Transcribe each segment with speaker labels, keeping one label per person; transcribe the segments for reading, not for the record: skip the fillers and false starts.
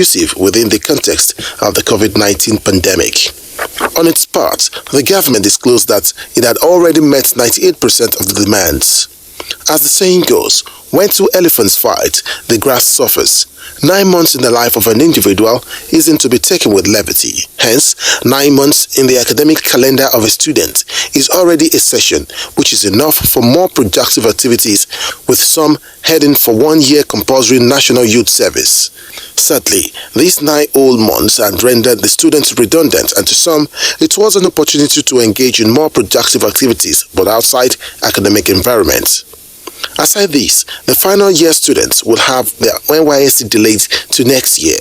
Speaker 1: conducive within the context of the COVID-19 pandemic. On its part, the government disclosed that it had already met 98% of the demands. As the saying goes, when two elephants fight, the grass suffers. 9 months in the life of an individual isn't to be taken with levity. Hence, 9 months in the academic calendar of a student is already a session, which is enough for more productive activities, with some heading for 1 year compulsory national youth service. Sadly, these 9 whole months had rendered the students redundant, and to some, it was an opportunity to engage in more productive activities, but outside academic environment. Aside this, the final year students will have their NYSC delayed to next year.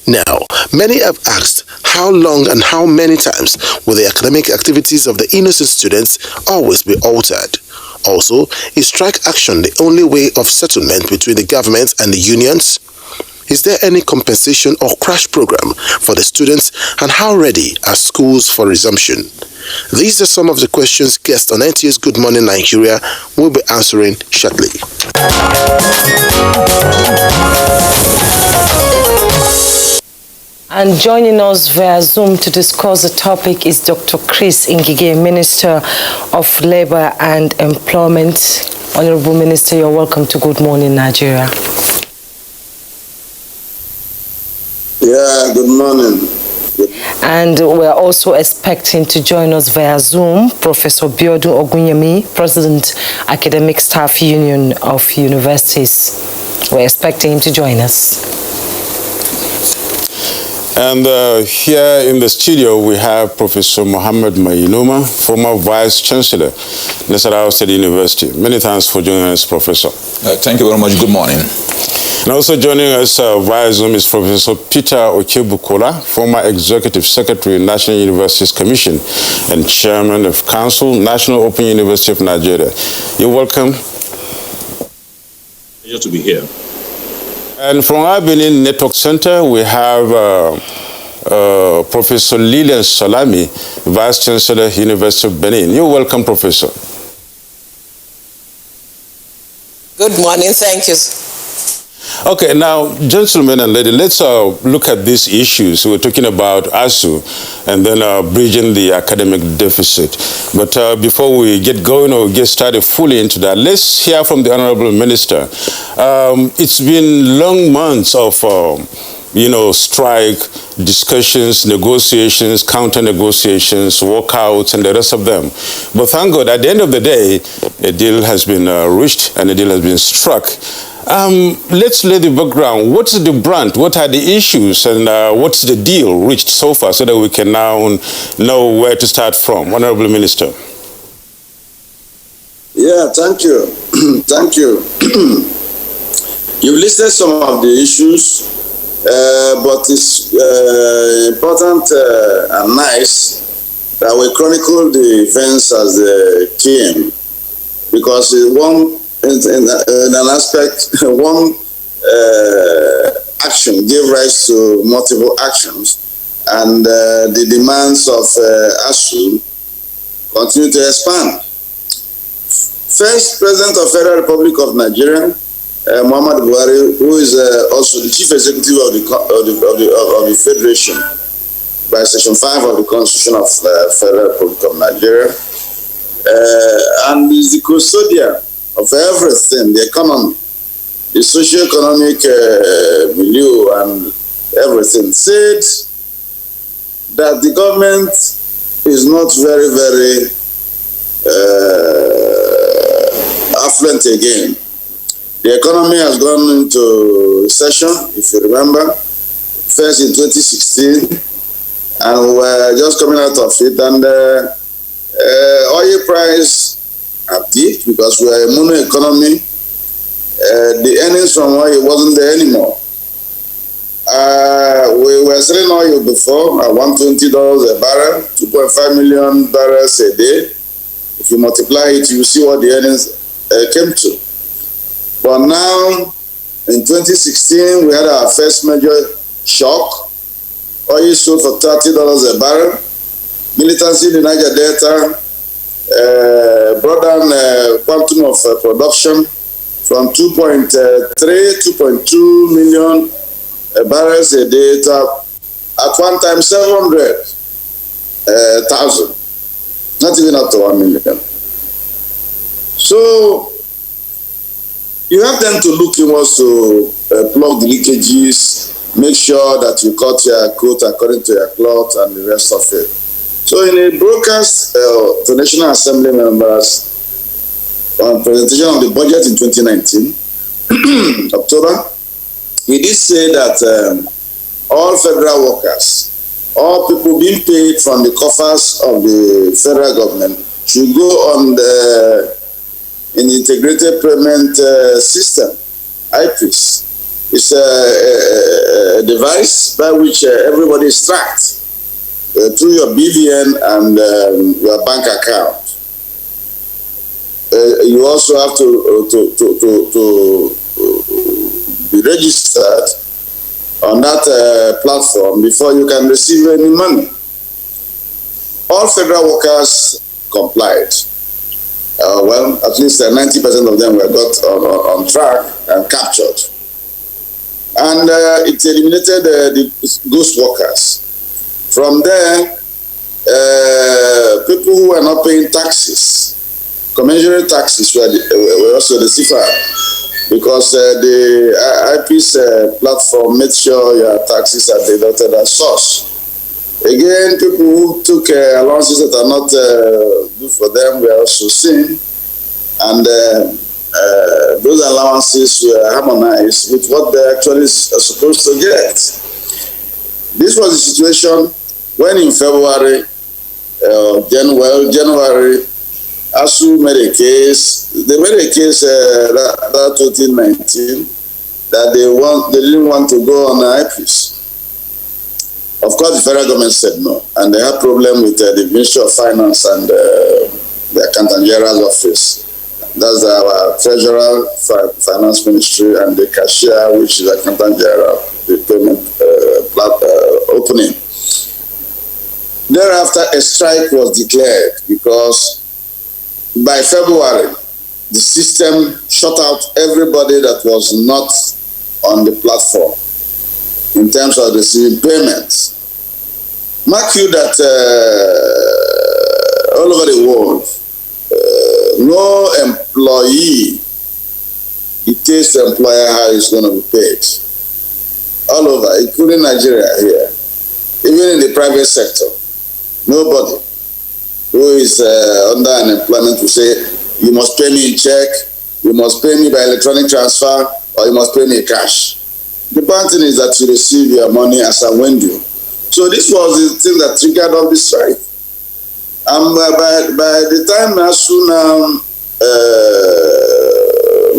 Speaker 1: Now, many have asked how long and how many times will the academic activities of the innocent students always be altered? Also, is strike action the only way of settlement between the government and the unions? Is there any compensation or crash program for the students, and how ready are schools for resumption? These are some of the questions guests on NTA's Good Morning Nigeria will be answering shortly.
Speaker 2: And joining us via Zoom to discuss the topic is Dr. Chris Ngige, Minister of Labor and Employment. Honorable Minister, you're welcome to Good Morning Nigeria.
Speaker 3: Yeah, good morning.
Speaker 2: And we're also expecting to join us via Zoom Professor Biodun Ogunyemi, President, Academic Staff Union of Universities. We're expecting him to join us.
Speaker 4: And here in the studio, we have Professor Mohammed Mayinuma, former Vice Chancellor, Nasarawa State University. Many thanks for joining us, Professor.
Speaker 5: Thank you very much. Good morning.
Speaker 4: And also joining us via Zoom is Professor Peter Okebukola, former Executive Secretary, National Universities Commission, and Chairman of Council, National Open University of Nigeria. You're welcome.
Speaker 5: Pleasure to be here.
Speaker 4: And from our Benin Network Center, we have Professor Lilian Salami, Vice Chancellor, University of Benin. You're welcome, Professor.
Speaker 6: Good morning. Thank you.
Speaker 4: Okay, now, gentlemen and ladies, let's look at these issues. We're talking about ASUU and then bridging the academic deficit. But before we get going or get started fully into that, let's hear from the Honorable Minister. It's been long months of, strike, discussions, negotiations, counter-negotiations, walkouts, and the rest of them. But thank God, at the end of the day, a deal has been reached and a deal has been struck. Let's lay the background. What's the brunt? What are the issues? And what's the deal reached so far so that we can now know where to start from? Honorable Minister.
Speaker 3: Yeah, thank you. Thank you. You've listed some of the issues, but it's important and nice that we chronicle the events as they came, because in an aspect, one action gave rise to multiple actions, and the demands of ASUU continue to expand. First, President of Federal Republic of Nigeria, Muhammad Buhari, who is also the Chief Executive of the Federation by Section 5 of the Constitution of Federal Republic of Nigeria, and is the custodian of everything, the economy, the socio-economic milieu and everything, said that the government is not very, very affluent again. The economy has gone into recession, if you remember, first in 2016, and we're just coming out of it, and oil price have dipped because we are a mono economy. The earnings from oil wasn't there anymore. We were selling oil before at $120 a barrel, 2.5 million barrels a day. If you multiply it, you see what the earnings came to. But now, in 2016, we had our first major shock. Oil sold for $30 a barrel. Militancy in the Niger Delta brought down quantum of production from 2.2 million barrels a day to at one time 700,000, not even up to 1 million. So you have them to look inwards to plug the leakages, make sure that you cut your coat according to your cloth and the rest of it. So in a broadcast to National Assembly members on presentation of the budget in 2019, October, he did say that all federal workers, all people being paid from the coffers of the federal government should go on an integrated payment system, IPS. It's a device by which everybody is tracked through your BVN and your bank account. You also have to be registered on that platform before you can receive any money. All federal workers complied. Well, at least 90% of them were got on track and captured. And it eliminated the ghost workers. From there, people who were not paying taxes, commensurate taxes were also deciphered, because the IP's platform made sure your taxes are deducted at source. Again, people who took allowances that are not good for them were also seen, and those allowances were harmonized with what they actually are supposed to get. This was the situation when in February, January, ASUU made a case. They made a case that 2019 that they didn't want to go on IPs. Of course, the federal government said no, and they had problem with the Ministry of Finance and the Accountant General's office. That's our Treasurer, Finance Ministry, and the cashier, which is Accountant General, the payment opening. Thereafter, a strike was declared because by February, the system shut out everybody that was not on the platform in terms of receiving payments. Mark you that all over the world, no employee dictates the employer how he's going to be paid. All over, including Nigeria here, even in the private sector, nobody who is under unemployment will say, you must pay me in check, you must pay me by electronic transfer, or you must pay me cash. The important thing is that you receive your money as and when due. So this was the thing that triggered all this strike. And by the time ASUU now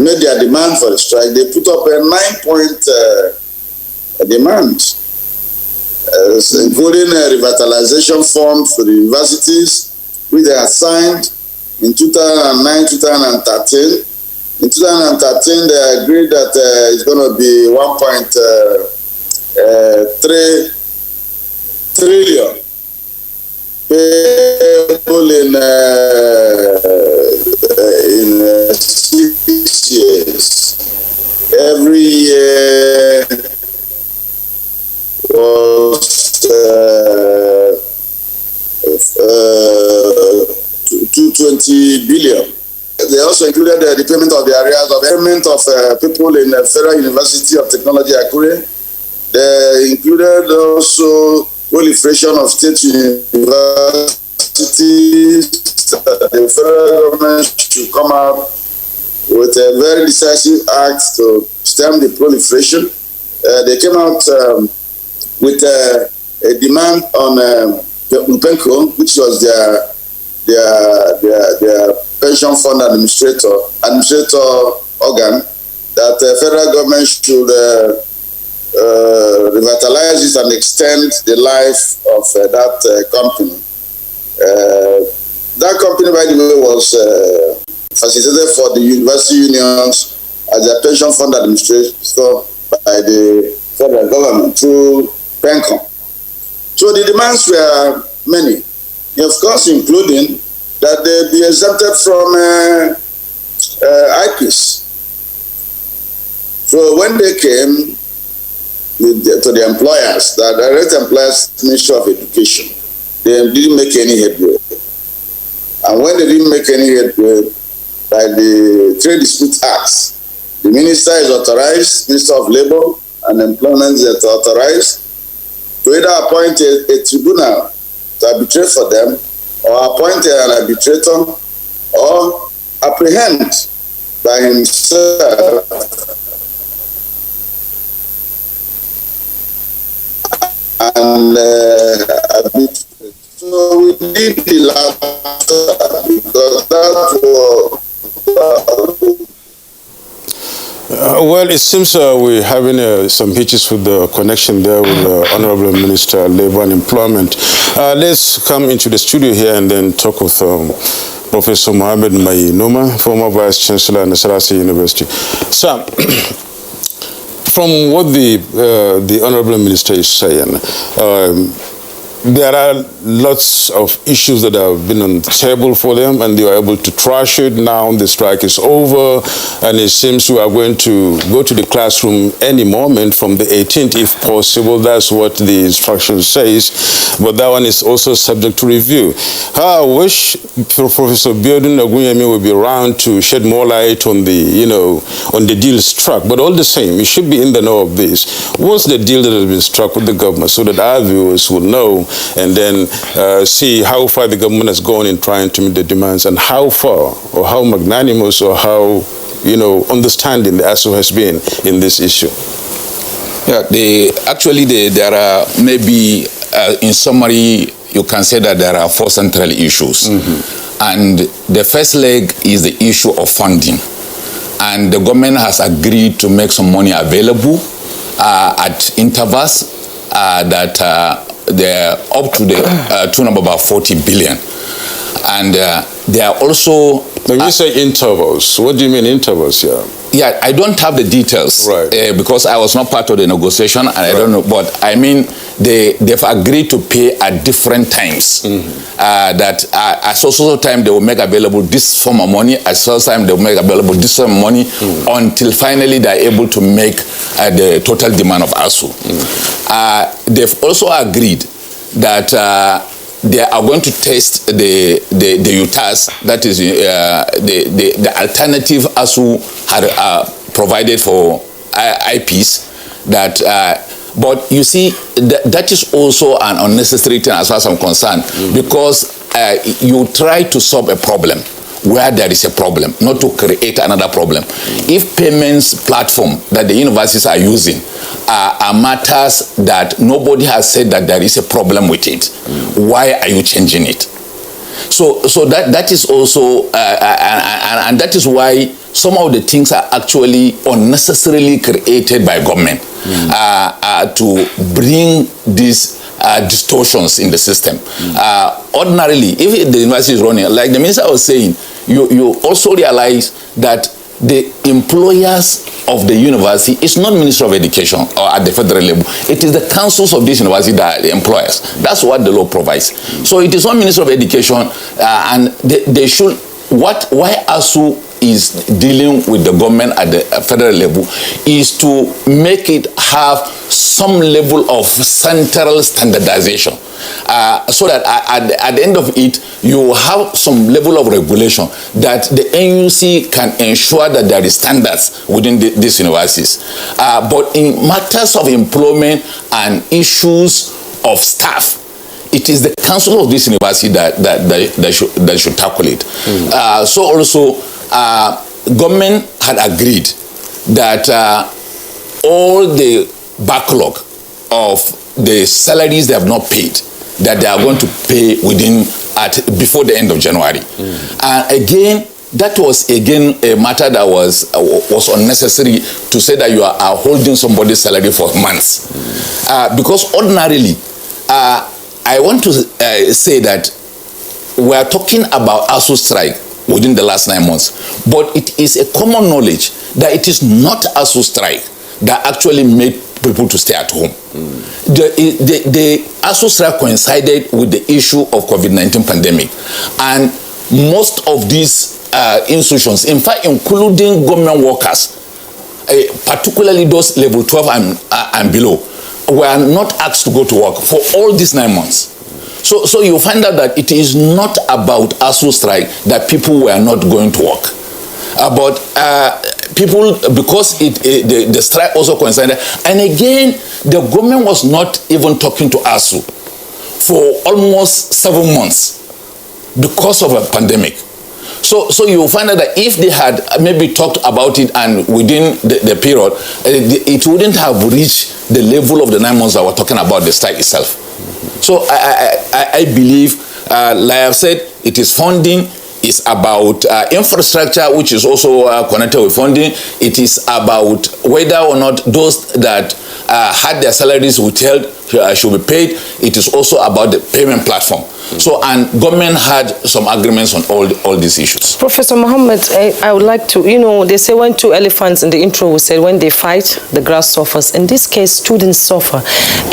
Speaker 3: made their demand for the strike, they put up a 9-point demand, including a revitalization fund for the universities, which they had signed in 2009-2013. In 2013, they agreed that it's going to be 1.3 trillion payable in 6 years. Every year was 220 billion. They also included the payment of the areas of payment of people in the Federal University of Technology, Akure. They included also proliferation of state universities. The federal government should come up with a very decisive act to stem the proliferation. They came out with a demand on Upenco, which was their pension fund administrator organ, that the federal government should revitalize it and extend the life of that company. That company, by the way, was facilitated for the university unions as a pension fund administrator by the federal government through PENCOM. So the demands were many, of course, including that they be exempted from IPs. So when they came, to the employers, the direct employers, Ministry of Education, they didn't make any headway. And when they didn't make any headway, by the Trade Dispute Act, the minister is authorized, Minister of Labor and Employment is authorized to either appoint a tribunal to arbitrate for them, or appoint an arbitrator, or apprehend by himself and so we did the latter because that was
Speaker 4: well, it seems we're having some hitches with the connection there with the Honorable Minister, Labor and Employment. Let's come into the studio here and then talk with Professor Mohamed Mainuma, former Vice Chancellor at Nasarawa University. Sir, from what the Honorable Minister is saying, there are lots of issues that have been on the table for them, and they were able to trash it. Now the strike is over, and it seems we are going to go to the classroom any moment from the 18th, if possible. That's what the instruction says, but that one is also subject to review. I wish Professor Biodun Ogunyemi will be around to shed more light on the, on the deal struck. But all the same, you should be in the know of this. What's the deal that has been struck with the government, so that our viewers will know, and then see how far the government has gone in trying to meet the demands, and how far or how magnanimous or how, understanding the ASUU has been in this issue.
Speaker 5: Yeah, there are maybe, in summary, you can say that there are 4 central issues. And the first leg is the issue of funding. And the government has agreed to make some money available at intervals that they're up to the tune of about 40 billion. And they are also...
Speaker 4: When you say intervals, what do you mean intervals here?
Speaker 5: Yeah, I don't have the details,
Speaker 4: right,
Speaker 5: because I was not part of the negotiation, and I don't know. But I mean, they've agreed to pay at different times. That at so time they will make available this form of money, at so time they will make available this sum of money, until finally they are able to make the total demand of ASUU. They've also agreed that they are going to test the UTAS, that is the alternative ASUU had provided for IPs. But you see, that is also an unnecessary thing as far as I'm concerned, because you try to solve a problem where there is a problem, not to create another problem. If payments platform that the universities are using are matters that nobody has said that there is a problem with it, why are you changing it? So that is also, and that is why some of the things are actually unnecessarily created by government to bring these distortions in the system. Ordinarily, if the university is running, like the minister was saying, you also realize that the employers of the university is not Ministry of Education or at the federal level. It is the councils of this university that are the employers. That's what the law provides. So it is not Ministry of Education, and they should, why ASUU is dealing with the government at the federal level is to make it have some level of central standardization, so that at the end of it, you have some level of regulation that the NUC can ensure that there is standards within these universities. But in matters of employment and issues of staff, it is the council of this university that should tackle it. So also, government had agreed that all the backlog of the salaries they have not paid, that they are going to pay before the end of January. And again, that was again a matter that was unnecessary, to say that you are holding somebody's salary for months. Because ordinarily, I want to say that we are talking about ASUU strike within the last 9 months, but it is a common knowledge that it is not ASUU strike that actually made people to stay at home. The ASUU strike coincided with the issue of COVID-19 pandemic, and most of these institutions, in fact, including government workers, particularly those level 12 and below, were not asked to go to work for all these 9 months. So you find out that it is not about ASUU strike that people were not going to work. But people, because the strike also coincided, and again, the government was not even talking to ASUU for almost 7 months because of a pandemic. So you find out that if they had maybe talked about it and within the period, it wouldn't have reached the level of the 9 months that we're talking about the strike itself. So I believe, like I've said, it is funding. It's about infrastructure, which is also connected with funding. It is about whether or not those that had their salaries withheld should be paid. It is also about the payment platform. So, and government had some agreements on all these issues.
Speaker 2: Professor Mohammed, I would like to, they say when two elephants in the intro, we said when they fight, the grass suffers. In this case, students suffer.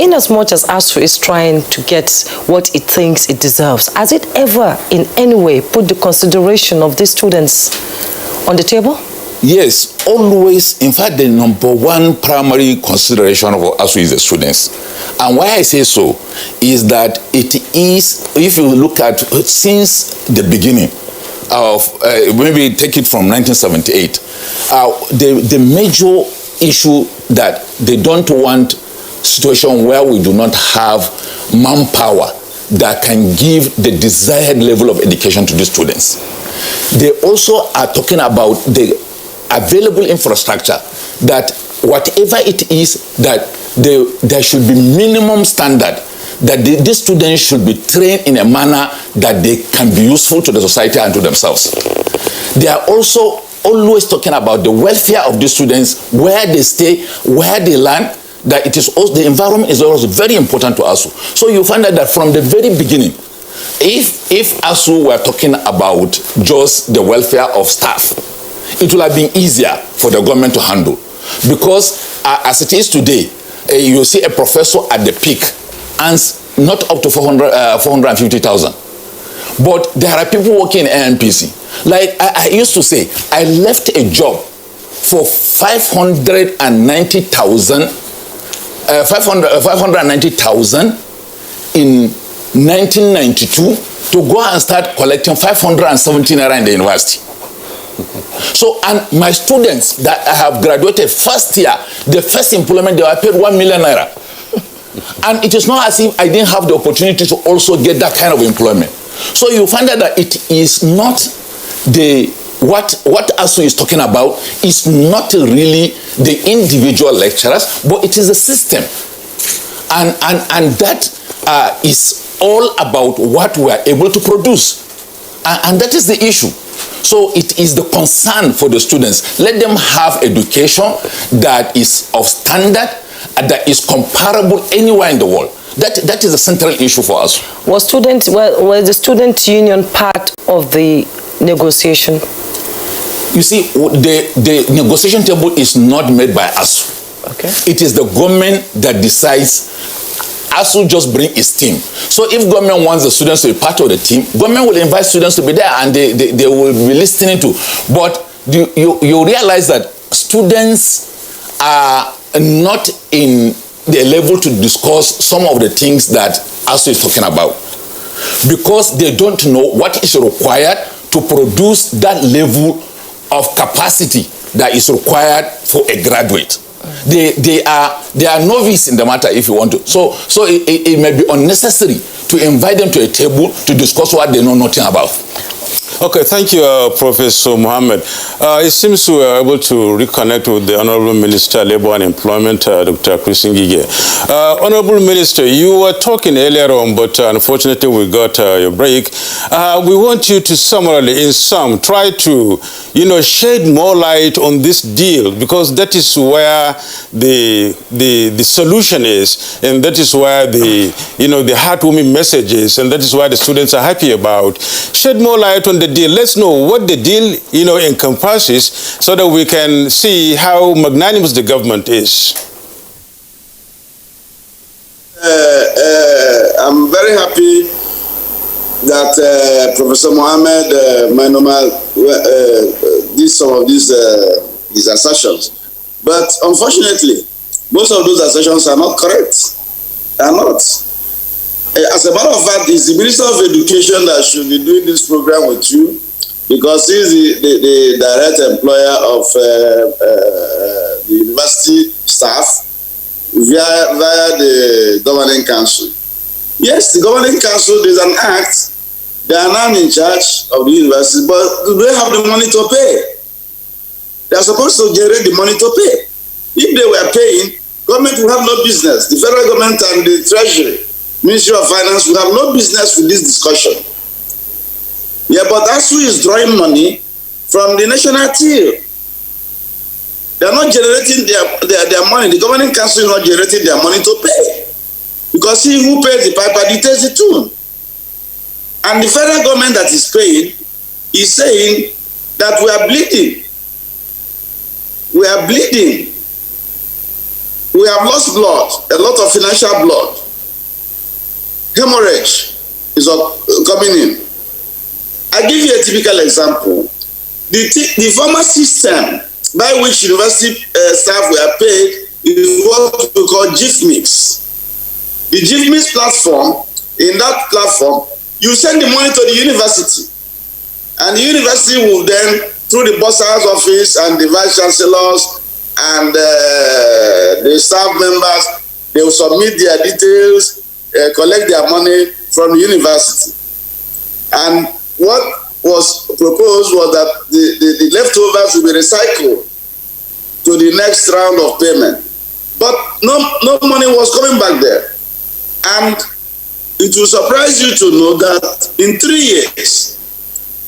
Speaker 2: In as much as ASUU is trying to get what it thinks it deserves, has it ever in any way put the consideration of these students on the table?
Speaker 5: Yes, always. In fact, the number one primary consideration for ASUU is the students. And why I say so is that it is, if you look at since the beginning of, maybe take it from 1978, the major issue that they don't want situation where we do not have manpower that can give the desired level of education to the students. They also are talking about the available infrastructure, that whatever it is, that there should be minimum standard, that these students should be trained in a manner that they can be useful to the society and to themselves. They are also always talking about the welfare of the students, where they stay, where they learn, that it is also, the environment is also very important to ASUU. So you find out that from the very beginning, if ASUU were talking about just the welfare of staff, it would have been easier for the government to handle. Because as it is today, you see a professor at the peak earns not up to 450,000. But there are people working in NPC. Like I used to say, I left a job for 590,000 in 1992 to go and start collecting 570 naira in the university. So, and my students that I have graduated first year, the first employment, they were paid 1 million naira. And it is not as if I didn't have the opportunity to also get that kind of employment. So you find out that it is not what ASUU is talking about is not really the individual lecturers, but it is a system. And that is all about what we are able to produce. And that is the issue. So it is the concern for the students. Let them have education that is of standard, that is comparable anywhere in the world. That is the central issue for us. Was the student union part of the negotiation? You see, the negotiation table is not made by ASUU. Okay. It is the government that decides. ASUU just bring its team. So if government wants the students to be part of the team, government will invite students to be there and they will be listening to. But you realize that students are not in the level to discuss some of the things that ASUU is talking about, because they don't know what is required to produce that level of capacity that is required for a graduate. They are novice in the matter, if you want to. So it may be unnecessary to invite them to a table to discuss what they know nothing about.
Speaker 4: Okay, thank you, Professor Mohammed. It seems we are able to reconnect with the Honorable Minister, Labour and Employment, Dr. Chris Ngige. Honorable Minister, you were talking earlier on, but unfortunately we got your break. We want you to summarily, in sum, try to, shed more light on this deal, because that is where the solution is, and that is where the heartwarming message is, and that is why the students are happy about. Shed more light on the deal. Let's know what the deal, encompasses, so that we can see how magnanimous the government is.
Speaker 3: I'm very happy that Professor Mohammed did some of these his assertions, but unfortunately, Most of those assertions are not correct. They are not. As a matter of fact, it's the Minister of Education that should be doing this program with you, because he's the direct employer of the university staff via the governing council. Yes, the governing council, there's an act. They are now in charge of the university, but do they have the money to pay? They are supposed to generate the money to pay. If they were paying, government will have no business. The federal government and the Treasury, Ministry of Finance, will have no business with this discussion. Yeah, but ASUU is drawing money from the national till. They are not generating their money. The governing council is not generating their money to pay. Because he who pays the piper dictates the tune. And the federal government that is paying is saying that we are bleeding. We are bleeding. We have lost blood, a lot of financial blood. Hemorrhage is coming in. I give you a typical example. The former system by which university staff were paid is what we call GMX. The GMX platform, in that platform, you send the money to the university, and the university will then, through the bursar's office and the vice chancellors and the staff members, they will submit their details, collect their money from the university. And what was proposed was that the leftovers will be recycled to the next round of payment. But no money was coming back there. And it will surprise you to know that in 3 years,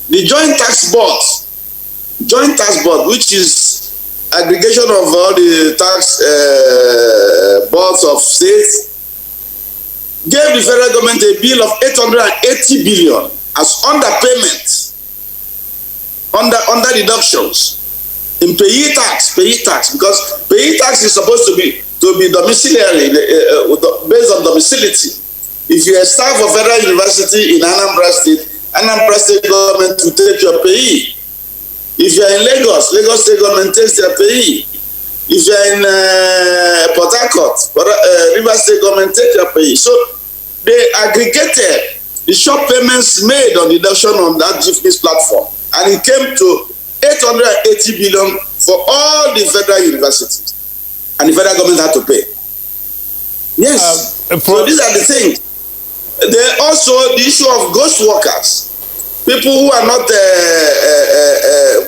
Speaker 3: the Joint Tax Board, which is aggregation of all the tax boards of states, gave the federal government a bill of 880 billion as underpayment, under deductions in payee tax, because payee tax is supposed to be domiciliary, based on domicility. If you are staff of federal university in Anambra State government will take your payee. If you are in Lagos State government takes their payee. If you are in Port Harcourt, River State government takes your payee. So they aggregated the short payments made on deduction on that GMX platform, and it came to 880 billion for all the federal universities, and the federal government had to pay. Yes. So these are the things. There also the issue of ghost workers, people who are not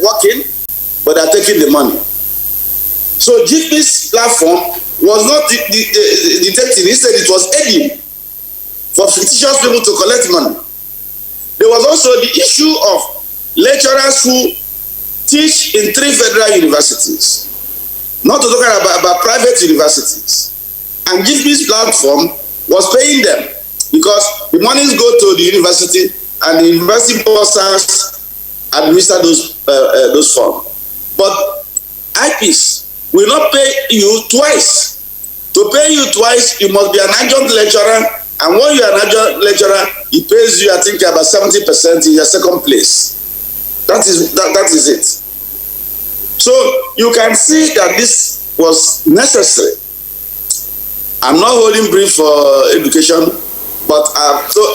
Speaker 3: working but are taking the money. So GMX platform was not detecting, instead it was aiding for fictitious people to collect money. There was also the issue of lecturers who teach in 3 federal universities, not to talk about private universities. And GMX platform was paying them, because the monies go to the university and the university bursars administer those funds. But IPs will not pay you twice. To pay you twice, you must be an adjunct lecturer, and when you are an adjunct lecturer, it pays you, I think, about 70% in your second place. That is it. So you can see that this was necessary. I'm not holding brief for education, but I've been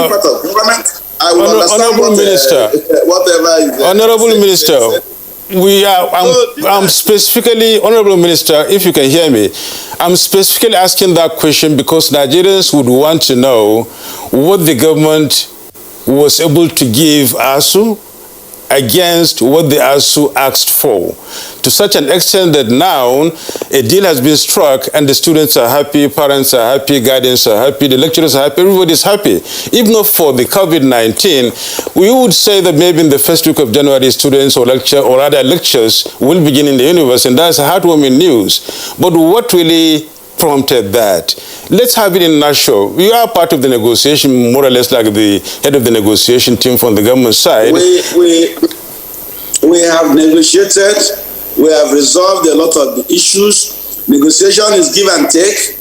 Speaker 3: part of government. I will understand whatever is there.
Speaker 4: Honorable Minister, I'm specifically, Honorable Minister, if you can hear me, I'm specifically asking that question because Nigerians would want to know what the government was able to give ASUU against what the ASUU asked for, to such an extent that now a deal has been struck and the students are happy, parents are happy, guardians are happy, the lecturers are happy, everybody's happy. If not for the COVID-19, we would say that maybe in the first week of January, students or other lectures will begin in the university, and that's heartwarming news. But what really prompted that? Let's have it in a nutshell. You are part of the negotiation, more or less like the head of the negotiation team from the government side.
Speaker 3: We have negotiated. We have resolved a lot of the issues. Negotiation is give and take.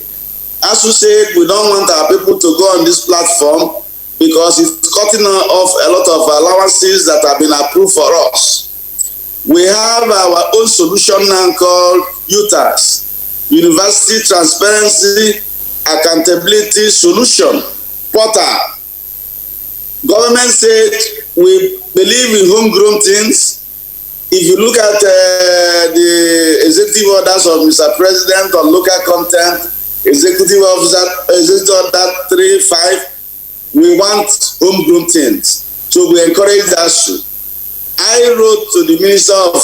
Speaker 3: As you said, we don't want our people to go on this platform because it's cutting off a lot of allowances that have been approved for us. We have our own solution now called UTAS. University Transparency Accountability Solution portal. Government said we believe in homegrown things. If you look at the executive orders of Mr. President on local content, executive order 35, we want homegrown things. So we encourage that too. I wrote to the Minister of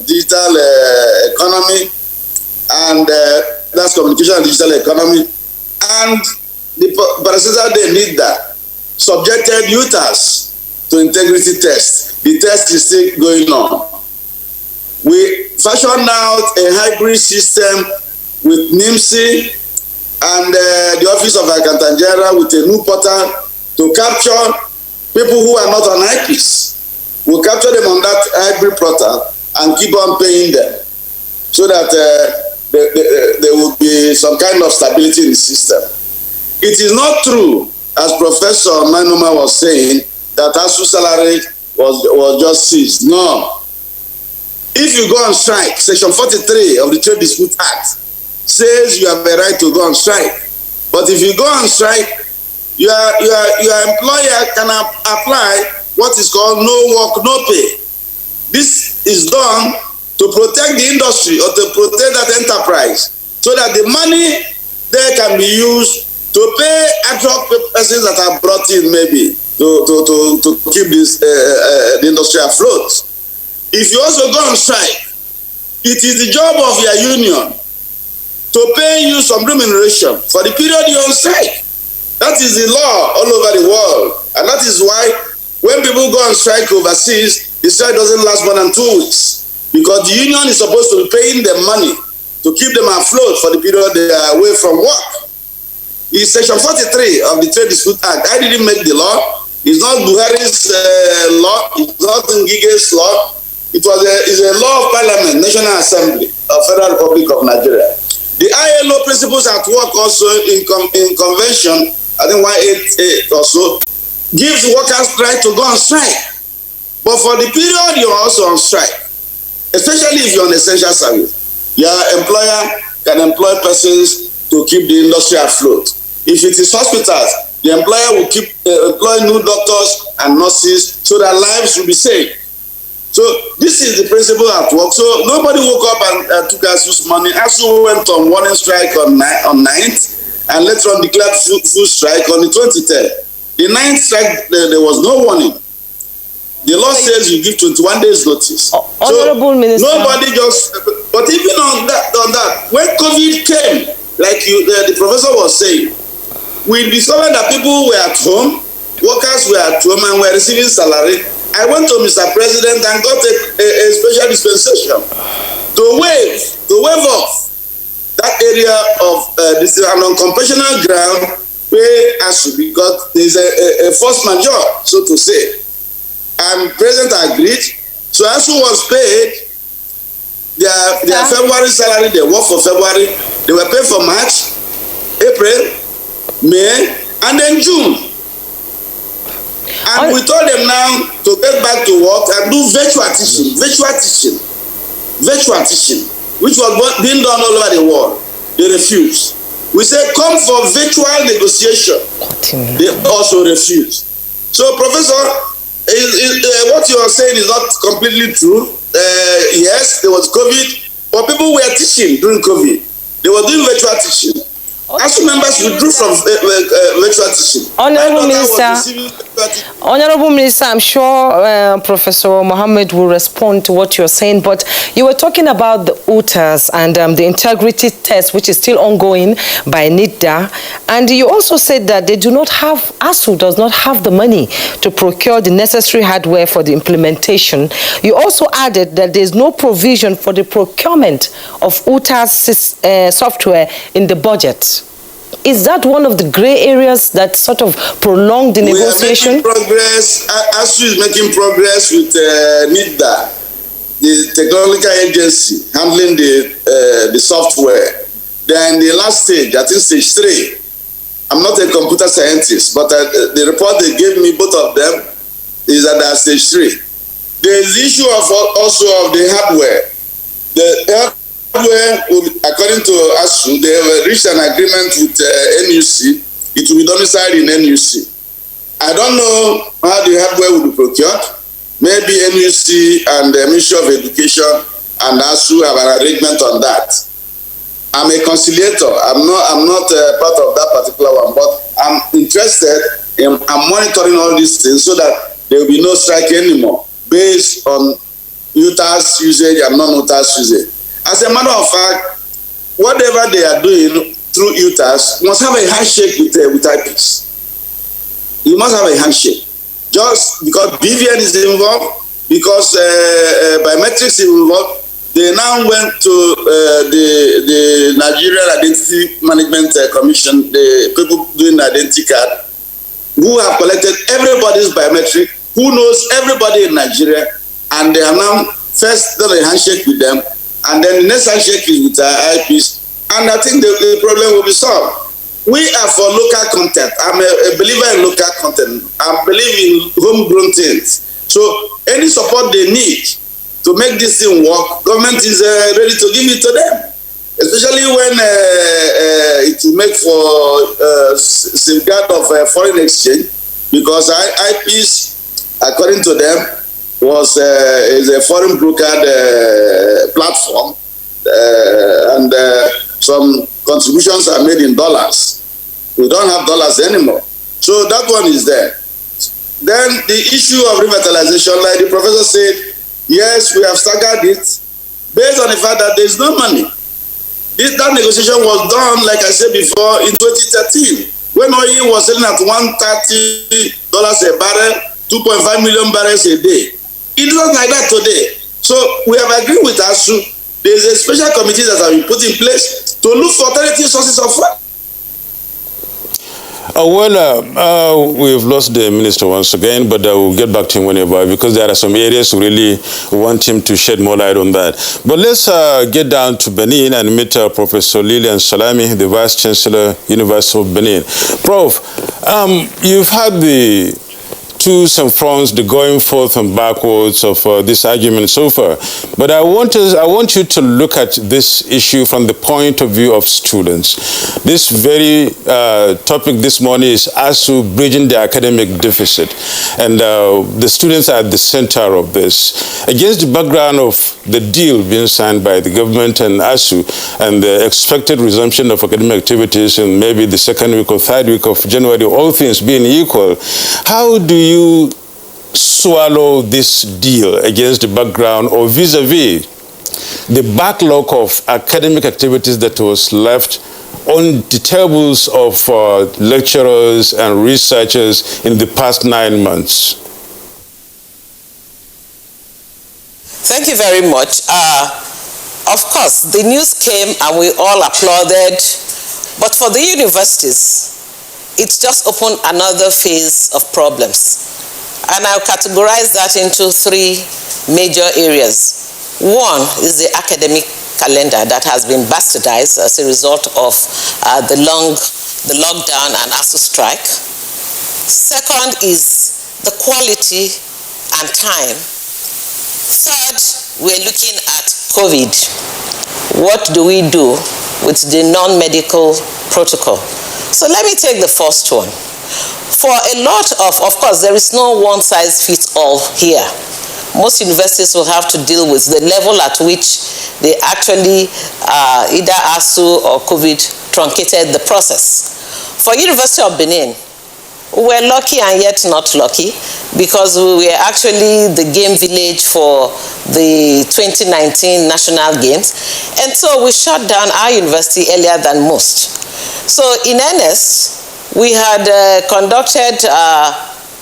Speaker 3: Digital Economy and that's Communication and Digital Economy, and the predecessor they need that subjected UTAS to integrity test. The test is still going on. We fashioned out a hybrid system with NIMSI and the Office of Accountant General with a new portal to capture people who are not on IPs. We'll capture them on that hybrid portal and keep on paying them so that there will be some kind of stability in the system. It is not true, as Professor Manuma was saying, that ASUU salary was just seized. No. If you go on strike, Section 43 of the Trade Dispute Act says you have a right to go on strike. But if you go on strike, your employer can apply what is called no work, no pay. This is done to protect the industry or to protect that enterprise so that the money there can be used to pay ad hoc persons that are brought in maybe to keep this the industry afloat. If you also go on strike, it is the job of your union to pay you some remuneration for the period you're on strike. That is the law all over the world. And that is why when people go on strike overseas, the strike doesn't last more than 2 weeks. Because the union is supposed to be paying them money to keep them afloat for the period they are away from work. It's Section 43 of the Trade Dispute Act. I didn't make the law. It's not Buhari's law. It's not Ngige's law. It's a law of Parliament, National Assembly of Federal Republic of Nigeria. The ILO principles at work also in convention, I think 188 or so, gives workers right to go on strike. But for the period you're also on strike, especially if you're on essential service, your employer can employ persons to keep the industry afloat. If it is hospitals, the employer will keep employ new doctors and nurses so that lives will be saved. So this is the principle at work. So nobody woke up and took ASUU's money. ASUU went on warning strike on 9th and later on declared full strike on the 23rd. The 9th strike, there was no warning. The law says you give 21 days notice.
Speaker 2: Honorable Minister.
Speaker 3: Nobody just, but even on that, when COVID came, like the professor was saying, we discovered that people were at home, workers were at home and were receiving salary. I went to Mr. President and got a special dispensation to waive off that area of this an uncompassionate ground where ASUU, because there is a force majeure, so to say. And President agreed, so ASUU was paid their February salary. They worked for February, they were paid for March, April, May, and then June. And we told them now to get back to work and do virtual teaching, which was being done all over the world. They refused. We said, come for virtual negotiation. They also refused. So, Professor, what you are saying is not completely true. Yes, there was COVID, but people were teaching during COVID. They were doing virtual teaching. ASUU members withdrew from virtual teaching.
Speaker 2: Honorable Minister, I'm sure Professor Mohammed will respond to what you're saying, but you were talking about the UTAS and the integrity test, which is still ongoing by NIDA, and you also said that they do not have, ASUU does not have the money to procure the necessary hardware for the implementation. You also added that there's no provision for the procurement of UTAS software in the budget. Is that one of the gray areas that sort of prolonged the negotiation?
Speaker 3: We are making progress. ASUU is making progress with NIDA, the technological agency handling the software. They're in the last stage, I think stage 3. I'm not a computer scientist, but the report they gave me, both of them, is that they're stage 3. There is the issue of also of the hardware. The where, according to ASUU, they have reached an agreement with NUC. It will be domiciled in NUC. I don't know how the hardware will be procured. Maybe NUC and the Ministry of Education and ASUU have an arrangement on that. I'm a conciliator. I'm not part of that particular one, but I'm interested in monitoring all these things so that there will be no strike anymore based on UTAS usage and non-UTAS usage. As a matter of fact, whatever they are doing through UTAS must have a handshake with IPs. You must have a handshake. Just because BVN is involved, because biometrics is involved, they now went to the Nigerian Identity Management Commission, the people doing the identity card, who have collected everybody's biometric, who knows everybody in Nigeria, and they have now first done a handshake with them, and then the next handshake is with our IPs, and I think the problem will be solved. We are for local content. I'm a believer in local content. I believe in homegrown things. So any support they need to make this thing work, government is ready to give it to them, especially when it will make for safeguard of foreign exchange, because IPs, according to them, is a foreign brokered platform, and some contributions are made in dollars. We don't have dollars anymore, so that one is there. Then the issue of revitalization, like the professor said, yes, we have staggered it based on the fact that there is no money. That negotiation was done, like I said before, in 2013, when oil was selling at $130 a barrel, 2.5 million barrels a day. It's not like that today. So we have agreed with ASUU. There is a special committee that has been put in place to look for alternative sources of funds.
Speaker 4: We've lost the minister once again, but we'll get back to him whenever, because there are some areas we really want him to shed more light on that. But let's get down to Benin and meet Professor Lilian Salami, the Vice Chancellor, University of Benin. Prof, you've had the twos and fronts, the going forth and backwards of this argument so far. But I want you to look at this issue from the point of view of students. This very topic this morning is ASUU bridging the academic deficit. And the students are at the center of this. Against the background of the deal being signed by the government and ASUU and the expected resumption of academic activities in maybe the second week or third week of January, all things being equal, how do you swallow this deal against the background or vis-a-vis the backlog of academic activities that was left on the tables of lecturers and researchers in the past 9 months?
Speaker 6: Thank you very much. Of course, the news came and we all applauded, but for the universities, it's just opened another phase of problems. And I'll categorize that into 3 major areas. One is the academic calendar that has been bastardized as a result of the lockdown and ASUU strike. Second is the quality and time. Third, we're looking at COVID. What do we do with the non-medical protocol? So let me take the first one. For a lot of course, there is no one-size-fits-all here. Most universities will have to deal with the level at which they actually, either ASUU or COVID truncated the process. For University of Benin, we're lucky and yet not lucky, because we were actually the game village for the 2019 National Games. And so we shut down our university earlier than most. So in earnest, we had conducted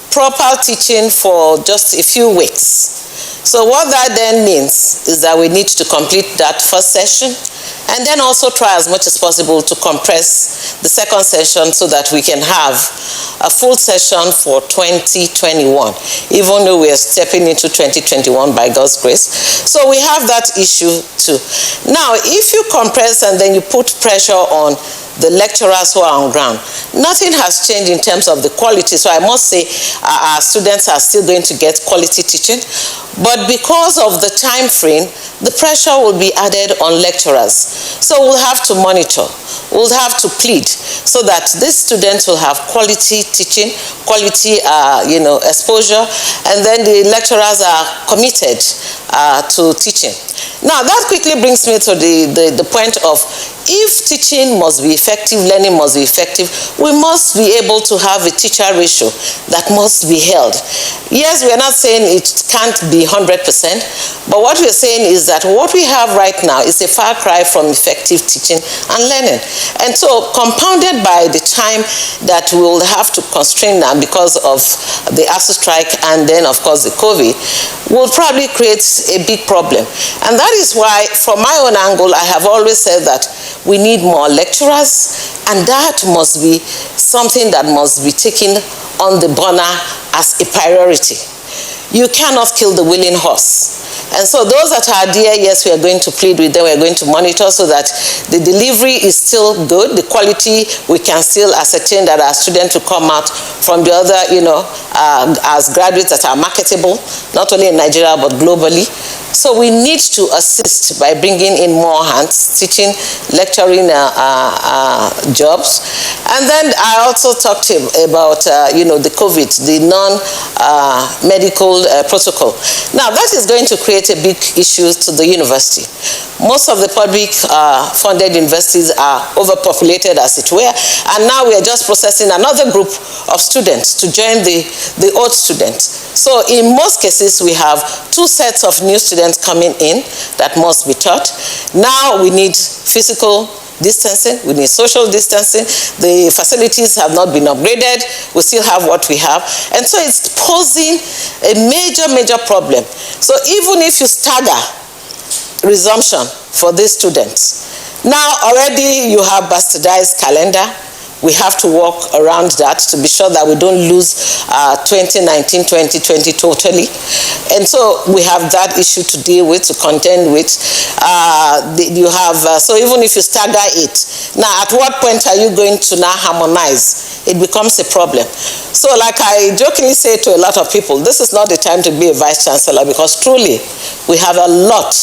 Speaker 6: proper teaching for just a few weeks. So what that then means is that we need to complete that first session and then also try as much as possible to compress the second session so that we can have a full session for 2021, even though we are stepping into 2021 by God's grace. So we have that issue too. Now, if you compress and then you put pressure on the lecturers who are on ground. Nothing has changed in terms of the quality, so I must say our students are still going to get quality teaching, but because of the time frame, the pressure will be added on lecturers. So we'll have to monitor, we'll have to plead so that these students will have quality teaching, quality exposure, and then the lecturers are committed to teaching. Now that quickly brings me to the point of, if teaching must be effective, learning must be effective, we must be able to have a teacher ratio that must be held. Yes, we are not saying it can't be 100%, but what we're saying is that what we have right now is a far cry from effective teaching and learning. And so compounded by the time that we will have to constrain now because of the ASUU strike and then of course the COVID, will probably create a big problem. And that is why, from my own angle, I have always said that we need more lecturers, and that must be something that must be taken on the burner as a priority. You cannot kill the willing horse. And so those that are there, yes, we are going to plead with them, we are going to monitor so that the delivery is still good, the quality, we can still ascertain that our students will come out from the other, as graduates that are marketable, not only in Nigeria but globally. So we need to assist by bringing in more hands, teaching, lecturing jobs. And then I also talked about, the COVID, the non-medical protocol. Now that is going to create a big issue to the university. Most of the public funded universities are overpopulated, as it were, and now we are just processing another group of students to join the old students. So in most cases, we have two sets of new students coming in that must be taught. Now we need physical distancing, we need social distancing, the facilities have not been upgraded, we still have what we have, and so it's posing a major problem. So even if you stagger resumption for these students, now already you have bastardized calendar. We have to work around that to be sure that we don't lose 2019, 2020 totally. And so we have that issue to deal with, to contend with. So even if you stagger it, now at what point are you going to now harmonize? It becomes a problem. So like I jokingly say to a lot of people, this is not the time to be a vice chancellor, because truly we have a lot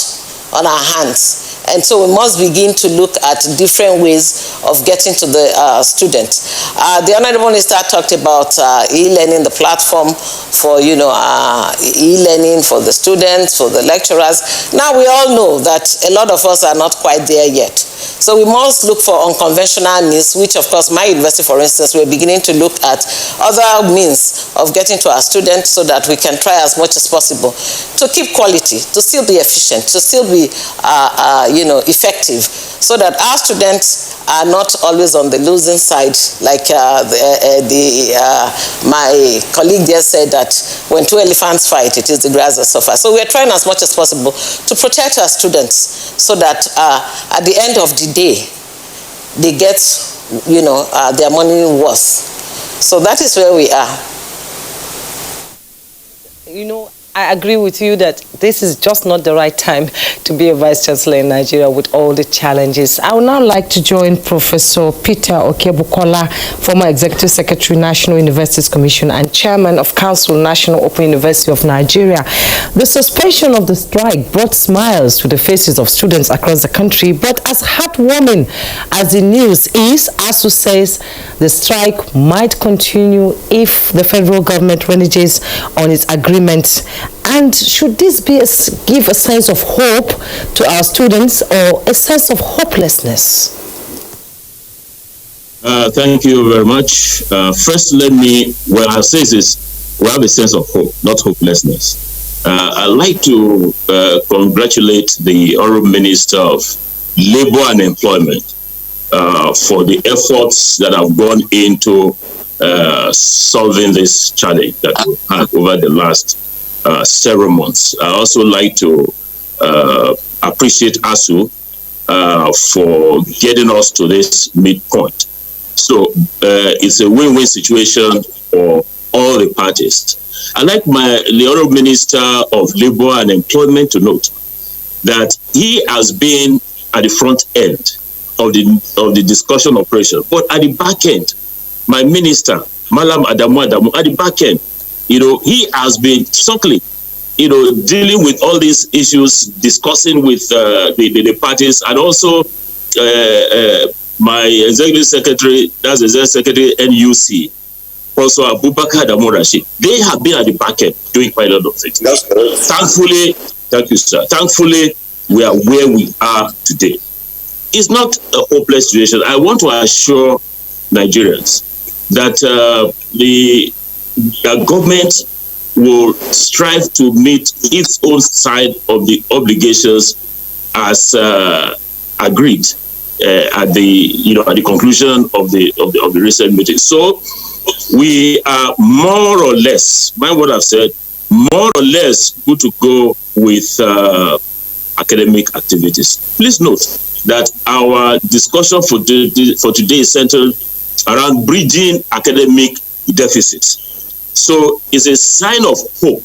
Speaker 6: on our hands. And so we must begin to look at different ways of getting to the students. The Honorable Minister talked about e-learning, the platform for e-learning for the students, for the lecturers. Now we all know that a lot of us are not quite there yet. So we must look for unconventional means, which of course my university, for instance, we're beginning to look at other means of getting to our students so that we can try as much as possible to keep quality, to still be efficient, to still be effective, so that our students are not always on the losing side, like my colleague there said that when two elephants fight, it is the grass that suffers. So we are trying as much as possible to protect our students so that at the end of the day, they get, their money worth. So that is where we are.
Speaker 2: I agree with you that this is just not the right time to be a vice chancellor in Nigeria with all the challenges. I would now like to join Professor Peter Okebukola, former Executive Secretary, National Universities Commission and Chairman of Council, National Open University of Nigeria. The suspension of the strike brought smiles to the faces of students across the country, but as heartwarming as the news is, ASUU says the strike might continue if the federal government reneges on its agreement. And should this give a sense of hope to our students or a sense of hopelessness?
Speaker 7: Thank you very much. First, what I'll say is we have a sense of hope, not hopelessness. I'd like to congratulate the Honorable Minister of Labor and Employment for the efforts that have gone into solving this challenge that we've had over the last several months. I also like to appreciate ASUU for getting us to this midpoint. So it's a win-win situation for all the parties. I'd like the Honorable Minister of Labor and Employment to note that he has been at the front end of the discussion operation. But at the back end, my minister, Malam Adamu, at the back end, he has been circling, dealing with all these issues, discussing with the parties, and also my executive secretary, that's the executive secretary NUC, also Abubakar Adamu Rashid. They have been at the back end doing quite a lot of things. Thankfully, thank you, sir. Thankfully, we are where we are today. It's not a hopeless situation. I want to assure Nigerians that the government will strive to meet its own side of the obligations as agreed at the conclusion of the recent meeting. So we are more or less, mind what I've said, more or less good to go with academic activities. Please note that our discussion for today is centered around bridging academic deficits. So it's a sign of hope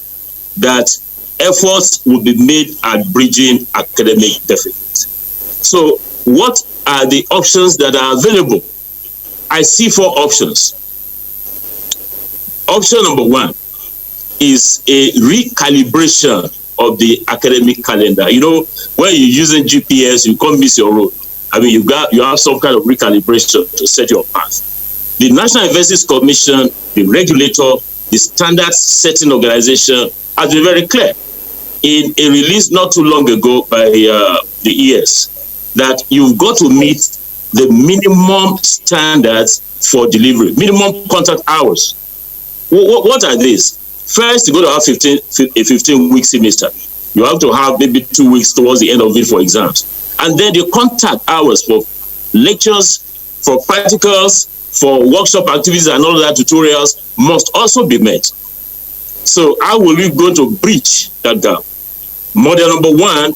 Speaker 7: that efforts will be made at bridging academic deficits. So what are the options that are available? I see 4 options. Option number 1 is a recalibration of the academic calendar. When you're using GPS, you can't miss your road. I mean, you have some kind of recalibration to set your path. The National Universities Commission, the regulator, the standard setting organization has been very clear in a release not too long ago by the ES that you've got to meet the minimum standards for delivery, minimum contact hours. What are these? First, you're going to have a 15-week semester. You have to have maybe 2 weeks towards the end of it for exams. And then the contact hours for lectures, for practicals, for workshop activities and all that tutorials must also be met. So how will we go to bridge that gap? Model number 1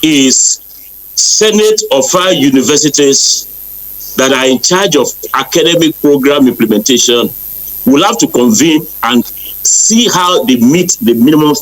Speaker 7: is Senate of 5 universities that are in charge of academic program implementation will have to convene and see how they meet the minimum